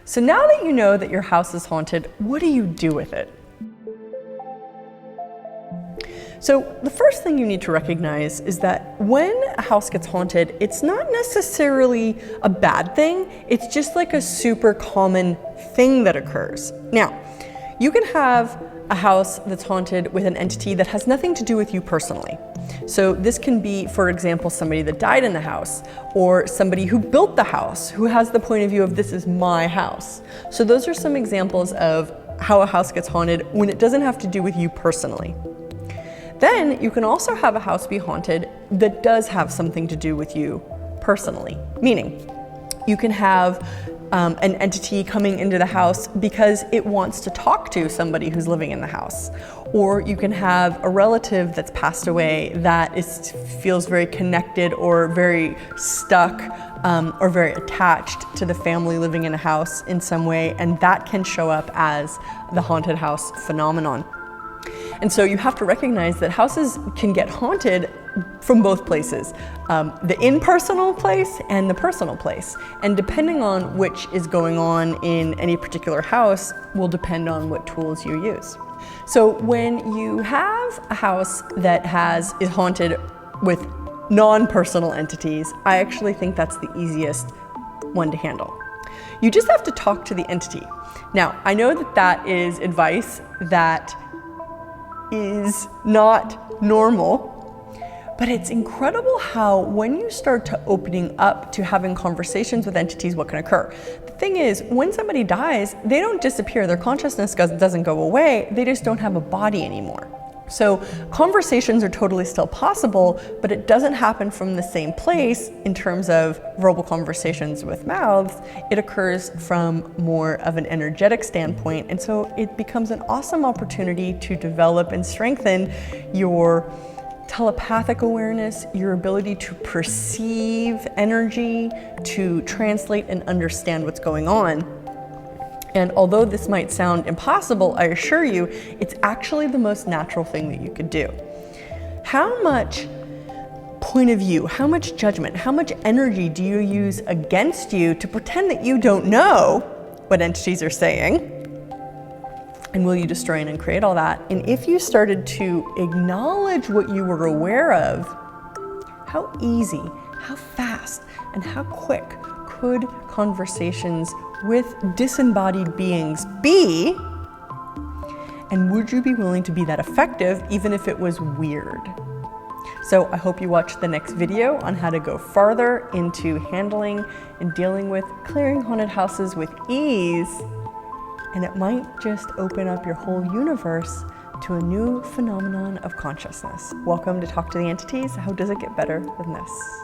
So now that you know that your house is haunted, what do you do with it? So the first thing you need to recognize is that when a house gets haunted, it's not necessarily a bad thing. It's just like a super common thing that occurs. Now, you can have a house that's haunted with an entity that has nothing to do with you personally. So this can be, for example, somebody that died in the house, or somebody who built the house, who has the point of view of this is my house. So those are some examples of how a house gets haunted when it doesn't have to do with you personally. Then you can also have a house be haunted that does have something to do with you personally, meaning you can have an entity coming into the house because it wants to talk to somebody who's living in the house. Or you can have a relative that's passed away that feels very connected or very stuck or very attached to the family living in a house in some way, and that can show up as the haunted house phenomenon. And so you have to recognize that houses can get haunted from both places, the impersonal place and the personal place. And depending on which is going on in any particular house will depend on what tools you use. So when you have a house that is haunted with non-personal entities, I actually think that's the easiest one to handle. You just have to talk to the entity. Now, I know that that is advice that is not normal, but it's incredible how when you start to opening up to having conversations with entities, what can occur. The thing is, when somebody dies, they don't disappear. Their consciousness doesn't go away. They just don't have a body anymore. So conversations are totally still possible, but it doesn't happen from the same place in terms of verbal conversations with mouths. It occurs from more of an energetic standpoint. And so it becomes an awesome opportunity to develop and strengthen your telepathic awareness, your ability to perceive energy, to translate and understand what's going on. And although this might sound impossible, I assure you, it's actually the most natural thing that you could do. How much point of view, how much judgment, how much energy do you use against you to pretend that you don't know what entities are saying? And will you destroy and uncreate all that? And if you started to acknowledge what you were aware of, how easy, how fast, and how quick could conversations with disembodied beings be? And would you be willing to be that effective even if it was weird? So I hope you watch the next video on how to go farther into handling and dealing with clearing haunted houses with ease. And it might just open up your whole universe to a new phenomenon of consciousness. Welcome to Talk to the Entities. How does it get better than this?